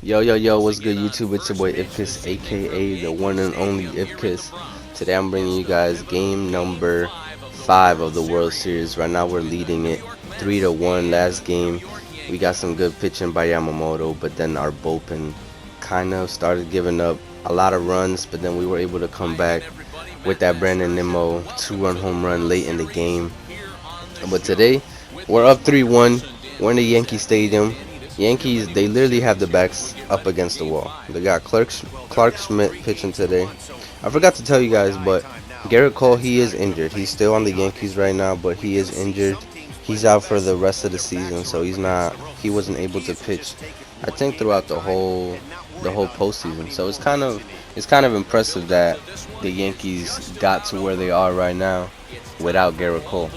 Yo, yo, yo, what's good, YouTube? It's your boy Ipkiss, aka the one and only Ipkiss. Today I'm bringing you guys game number 5 of the World Series. Right now we're leading it 3-1. Last game, we got some good pitching by Yamamoto, but then our bullpen kind of started giving up a lot of runs, but then we were able to come back with that Brandon Nimmo 2-run home run late in the game. But today, we're up 3-1. We're in the Yankee Stadium. Yankees, they literally have the backs up against the wall. They got Clark Schmidt pitching today. I forgot to tell you guys, but Garrett Cole, he is injured. He's still on the Yankees right now, but he is injured. He's out for the rest of the season, so he wasn't able to pitch, I think, throughout the whole postseason. So it's kind of impressive that the Yankees got to where they are right now without Garrett Cole.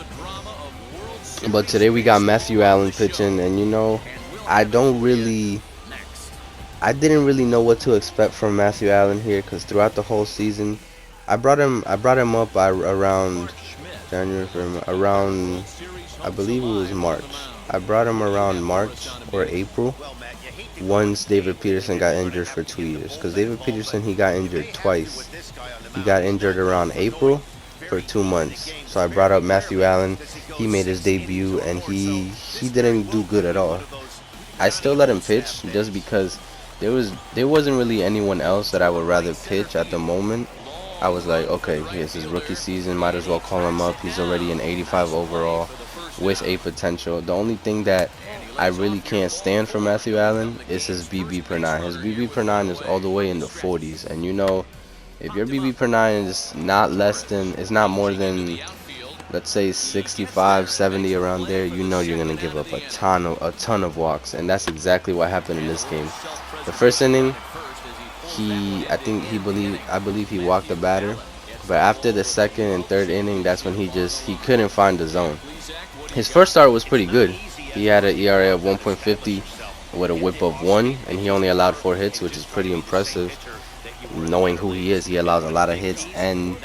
But today we got Matthew Allen pitching, and I don't really, I didn't really know what to expect from Matthew Allen here, because throughout the whole season, I brought him up by around January, around, I believe it was March. I brought him around March or April, once David Peterson got injured for 2 years, because David Peterson, he got injured twice. He got injured around April for 2 months. So I brought up Matthew Allen. He made his debut and he didn't do good at all. I still let him pitch just because there wasn't really anyone else that I would rather pitch at the moment. I was like, okay, it's his rookie season, might as well call him up. He's already an 85 overall with a potential. The only thing that I really can't stand for Matthew Allen is his BB per nine. His BB per nine is all the way in the 40s, and if your BB per nine is it's not more than, let's say, 65, 70 around there, you're gonna give up a ton of walks, and that's exactly what happened in this game. The first inning, I believe he walked the batter, but after the second and third inning, that's when he couldn't find the zone. His first start was pretty good. He had an ERA of 1.50 with a WHIP of 1, and he only allowed 4 hits, which is pretty impressive. Knowing who he is, he allows a lot of hits, and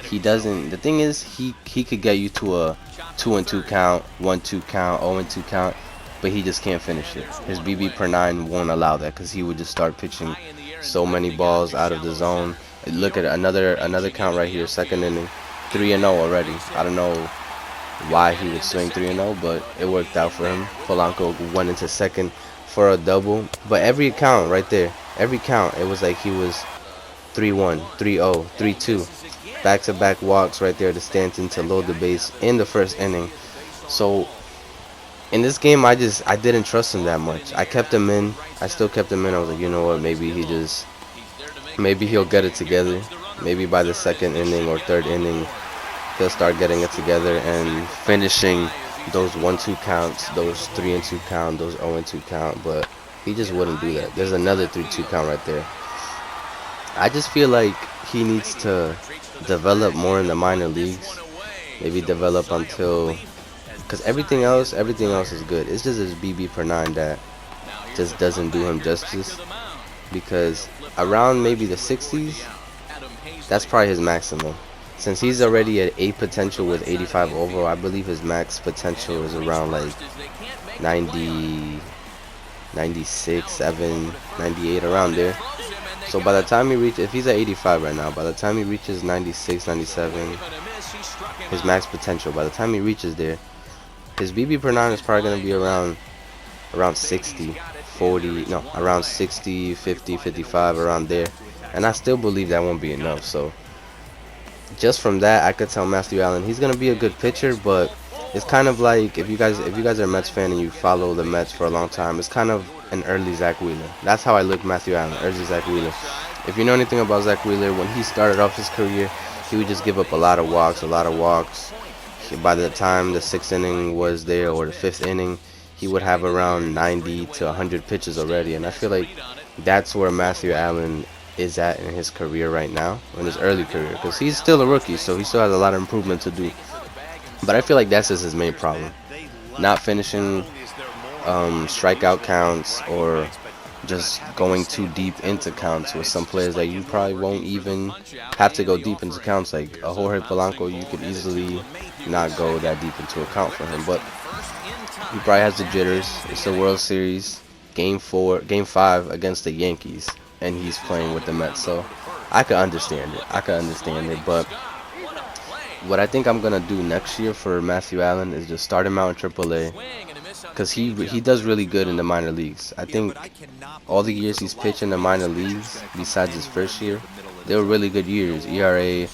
he doesn't. The thing is, he could get you to a 2-2 count, 1-2 count, 0-2 count, but he just can't finish it. His BB per nine won't allow that because he would just start pitching so many balls out of the zone. Look at another count right here, second inning, 3-0 already. I don't know why he would swing 3-0, but it worked out for him. Polanco went into second for a double, but every count right there, every count, it was like he was 3-1, 3-0, 3-2. Back-to-back walks right there to Stanton to load the base in the first inning. So in this game, I didn't trust him that much. I kept him in. I still kept him in. I was like, you know what? Maybe he'll get it together. Maybe by the second inning or third inning, he'll start getting it together and finishing those 1-2 counts, those 3-2 count, those 0-2 count. But he just wouldn't do that. There's another 3-2 count right there. I just feel like he needs to develop more in the minor leagues. Maybe develop until, because everything else is good. It's just his BB per nine that just doesn't do him justice. Because around maybe the 60s, that's probably his maximum. Since he's already at 8 potential with 85 overall, I believe his max potential is around like 90, 96, 7, 98, around there. So by the time if he's at 85 right now, by the time he reaches 96, 97, his max potential, by the time he reaches there, his BB per nine is probably going to be around 60, 40, no, around 60, 50, 55, around there. And I still believe that won't be enough. So just from that, I could tell Matthew Allen he's going to be a good pitcher, but it's kind of like if you guys are a Mets fan and you follow the Mets for a long time, it's kind of an early Zach Wheeler. That's how I look Matthew Allen, early Zach Wheeler. If you know anything about Zach Wheeler, when he started off his career, he would just give up a lot of walks. By the time the 6th inning was there or the 5th inning, he would have around 90 to 100 pitches already. And I feel like that's where Matthew Allen is at in his career right now, in his early career, because he's still a rookie, so he still has a lot of improvement to do. But I feel like that's just his main problem. Not finishing strikeout counts, or just going too deep into counts with some players that you probably won't even have to go deep into counts. Like a Jorge Polanco, you could easily not go that deep into a count for him. But he probably has the jitters. It's the World Series. Game 5 against the Yankees, and he's playing with the Mets. So I could understand it. I could understand it. But what I think I'm gonna do next year for Matthew Allen is just start him out in AAA, because he does really good in the minor leagues. I think all the years he's pitched in the minor leagues, besides his first year, they were really good years. ERA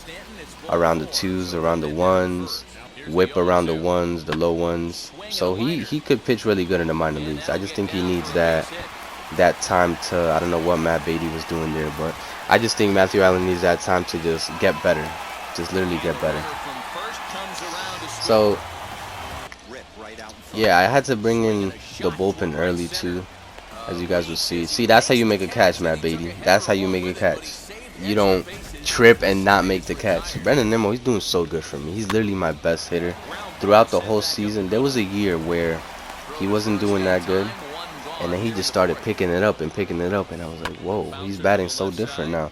around the twos, around the ones, whip around the ones, the low ones. So he could pitch really good in the minor leagues. I just think he needs that time to, I don't know what Matt Beatty was doing there, but I just think Matthew Allen needs that time to just get better, just literally get better. So yeah, I had to bring in the bullpen early too, as you guys will see. See, that's how you make a catch, Matt Beatty. That's how you make a catch. You don't trip and not make the catch. Brandon Nimmo, he's doing so good for me. He's literally my best hitter throughout the whole season. There was a year where he wasn't doing that good, and then he just started picking it up, and I was like, whoa, he's batting so different now.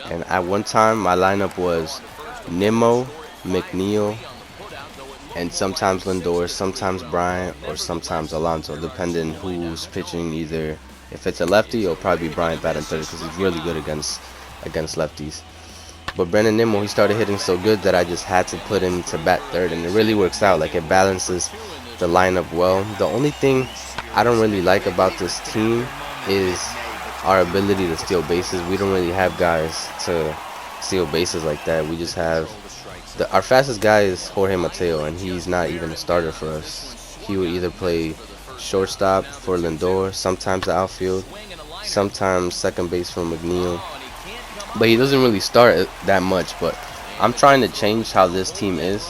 And at one time, my lineup was Nimmo, McNeil, and sometimes Lindor, sometimes Bryant, or sometimes Alonso, depending who's pitching. Either if it's a lefty, it'll probably be Bryant batting third, because he's really good against lefties. But Brandon Nimmo, he started hitting so good that I just had to put him to bat third, and it really works out. Like, it balances the lineup well. The only thing I don't really like about this team is our ability to steal bases. We don't really have guys to steal bases like that. We just have our fastest guy is Jorge Mateo, and he's not even a starter for us. He would either play shortstop for Lindor, sometimes the outfield, sometimes second base for McNeil. But he doesn't really start that much. But I'm trying to change how this team is.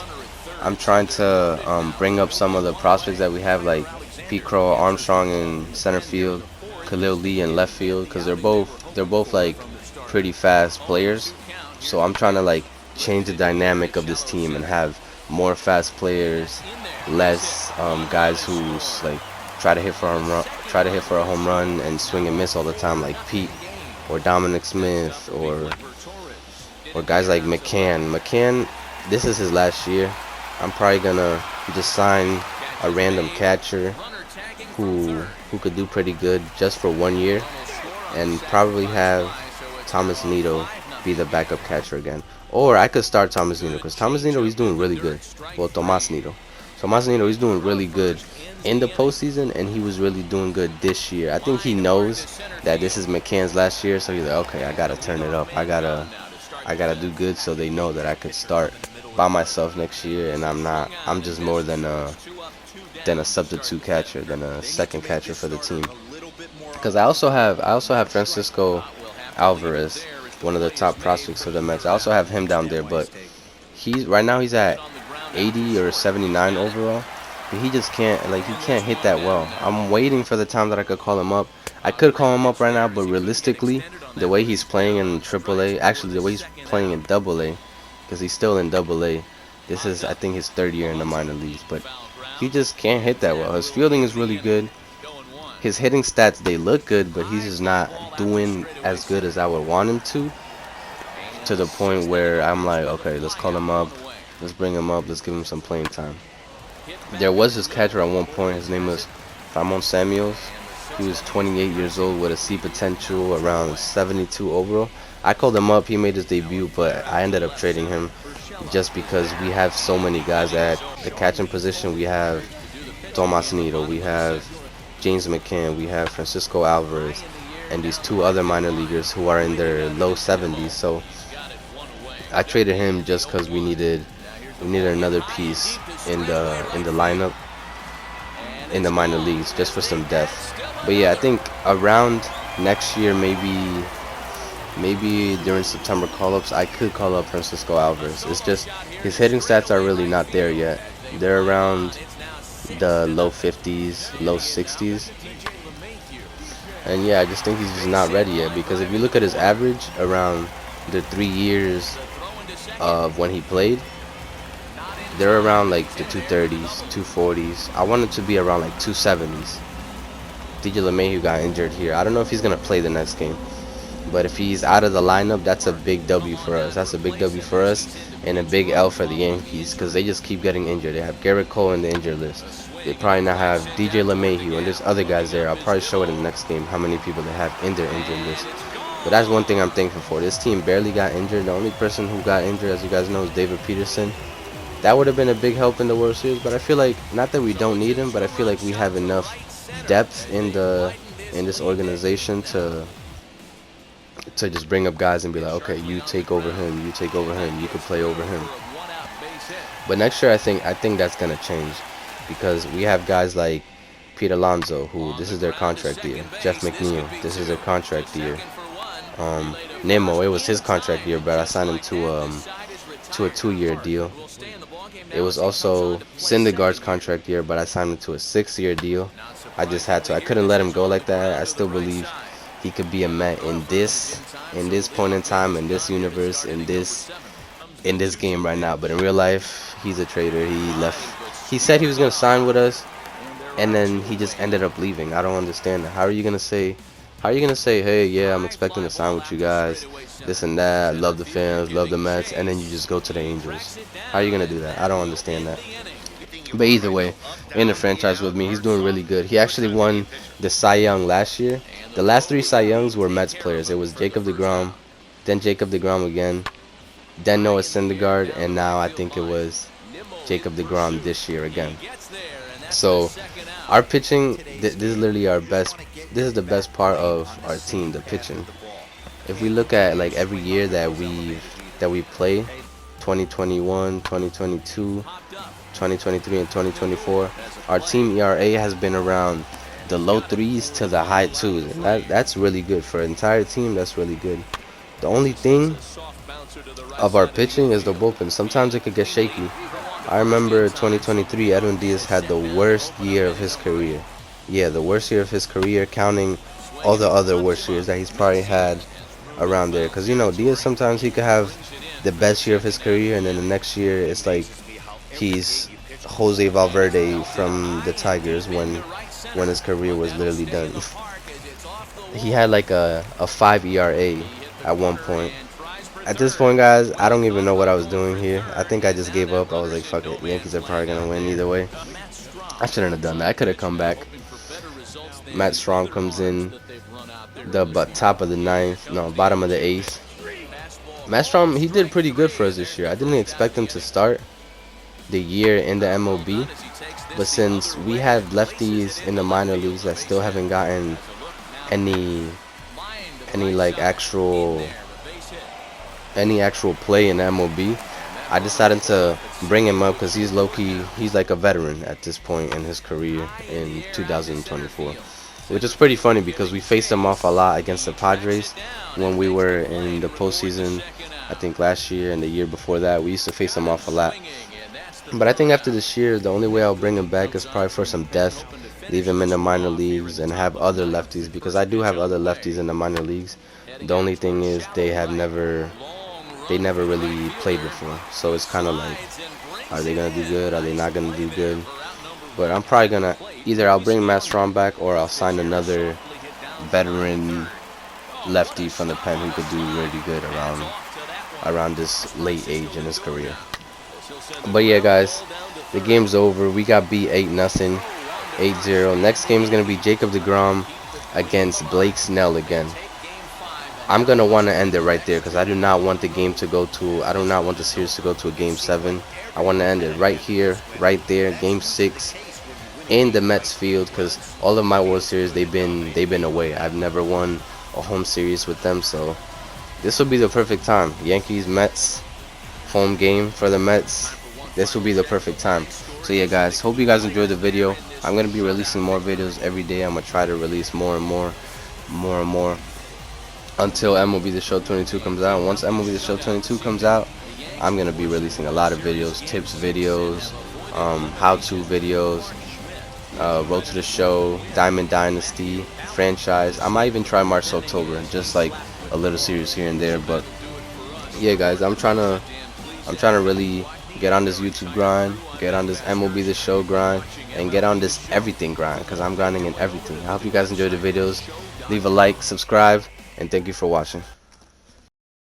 I'm trying to bring up some of the prospects that we have, like Pete Crow, Armstrong in center field, Khalil Lee in left field, because they're both like pretty fast players. So I'm trying to like change the dynamic of this team and have more fast players, less guys who like try to hit for a home run and swing and miss all the time, like Pete or Dominic Smith or guys like McCann. This is his last year. I'm probably gonna just sign a random catcher who could do pretty good just for 1 year, and probably have Thomas Nido be the backup catcher again. Or I could start Thomas Nido, because Thomas Nido, he's doing really good. Well, Tomas Nido, he's doing really good in the postseason, and he was really doing good this year. I think he knows that this is McCann's last year, so he's like, okay, I gotta turn it up. I gotta do good, so they know that I could start by myself next year, and I'm just more than a substitute catcher, than a second catcher for the team. Because I also have Francisco Alvarez, one of the top prospects for the Mets. I also have him down there, but right now he's at 80 or 79 overall. But he just can't hit that well. I'm waiting for the time that I could call him up. I could call him up right now, but realistically, the way he's playing in AAA, actually the way he's playing in AA, because he's still in AA. This is, I think, his third year in the minor leagues, but he just can't hit that well. His fielding is really good. His hitting stats, they look good, but he's just not doing as good as I would want him to the point where I'm like, okay, let's call him up, let's bring him up, let's give him some playing time. There was this catcher at one point, his name was Ramon Samuels. He was 28 years old with a C potential around 72 overall. I called him up, he made his debut, but I ended up trading him just because we have so many guys at the catching position. We have Tomas Nido, we have James McCann, we have Francisco Alvarez, and these two other minor leaguers who are in their low 70s. So I traded him just because we needed another piece in the lineup in the minor leagues, just for some depth. But yeah, I think around next year, maybe during September call-ups, I could call up Francisco Alvarez. It's just his hitting stats are really not there yet. They're around the low 50s, low 60s. And yeah, I just think he's just not ready yet, because if you look at his average around the 3 years of when he played, they're around like the 230s, 240s. I want it to be around like 270s. DJ LeMahieu got injured here. I don't know if he's going to play the next game. But if he's out of the lineup, that's a big W for us. That's a big W for us, and a big L for the Yankees, because they just keep getting injured. They have Garrett Cole in the injured list. They probably not have DJ LeMahieu, and there's other guys there. I'll probably show it in the next game how many people they have in their injured list. But that's one thing I'm thankful for. This team barely got injured. The only person who got injured, as you guys know, is David Peterson. That would have been a big help in the World Series, but I feel like, not that we don't need him, but I feel like we have enough depth in this organization to just bring up guys and be like, okay, you take over him, you take over him, you could play over him. But next year, I think that's gonna change, because we have guys like Pete Alonso, who this is their contract year. Jeff McNeil, this is their contract year. Nemo, it was his contract year, but I signed him to a 2-year deal. It was also Syndergaard's contract year, but I signed him to a 6-year deal. I just had to. I couldn't let him go like that. I still believe he could be a Met in this point in time, in this universe, in this game right now. But in real life, he's a traitor. He left. He said he was gonna sign with us, and then he just ended up leaving. I don't understand that. How are you gonna say, hey, yeah, I'm expecting to sign with you guys, this and that, I love the fans, love the Mets, and then you just go to the Angels? How are you gonna do that? I don't understand that. But either way, in the franchise with me, he's doing really good. He actually won the Cy Young last year. The last 3 Cy Youngs were Mets players. It was Jacob deGrom, then Jacob deGrom again, then Noah Syndergaard, and now I think it was Jacob deGrom this year again. So our pitching, this is literally our best. This is the best part of our team, the pitching. If we look at like every year that we play, 2021, 2022, 2023, and 2024, our team ERA has been around the low 3s to the high 2s. And that's really good for an entire team. That's really good. The only thing of our pitching is the bullpen. Sometimes it could get shaky. I remember 2023, Edwin Diaz had the worst year of his career. Yeah, the worst year of his career, counting all the other worst years that he's probably had around there. Because, you know, Diaz, sometimes he could have the best year of his career, and then the next year it's like he's Jose Valverde from the Tigers when his career was literally done. He had like a 5 ERA at one point. At this point, guys, I don't even know what I was doing here. I think I just gave up. I was like, fuck it. The Yankees are probably going to win either way. I shouldn't have done that. I could have come back. Matt Strom comes in the top of the 9th. No, bottom of the 8th. Matt Strom, he did pretty good for us this year. I didn't expect him to start the year in the MLB. But since we have lefties in the minor leagues that still haven't gotten any like actual play in the MLB, I decided to bring him up because he's low-key, he's like a veteran at this point in his career in 2024. Which is pretty funny because we faced him off a lot against the Padres when we were in the postseason, I think last year and the year before that. We used to face him off a lot. But I think after this year, the only way I'll bring him back is probably for some depth, leave him in the minor leagues and have other lefties, because I do have other lefties in the minor leagues. The only thing is they never really played before, so it's kind of like, are they gonna do good, are they not gonna do good? But I'm probably gonna, either I'll bring Matt Strom back or I'll sign another veteran lefty from the pen who could do really good around this late age in his career. But yeah, guys, the game's over. We got beat 8-0, 8-0. Next game is gonna be Jacob deGrom against Blake Snell again. I'm going to want to end it right there because I do not want the game to go to, I do not want the series to go to a Game 7. I want to end it right here, right there, Game 6 in the Mets field, because all of my World Series, they've been away. I've never won a home series with them, so this will be the perfect time. Yankees, Mets, home game for the Mets. This will be the perfect time. So yeah, guys, hope you guys enjoyed the video. I'm going to be releasing more videos every day. I'm going to try to release more and more. Until MLB The Show 22 comes out. And once MLB The Show 22 comes out, I'm going to be releasing a lot of videos, tips videos, how-to videos, Road to the Show, Diamond Dynasty, franchise. I might even try March to October, just like a little series here and there. But yeah, guys, I'm trying to really get on this YouTube grind, get on this MLB The Show grind, and get on this everything grind, because I'm grinding in everything. I hope you guys enjoyed the videos. Leave a like, subscribe, and thank you for watching.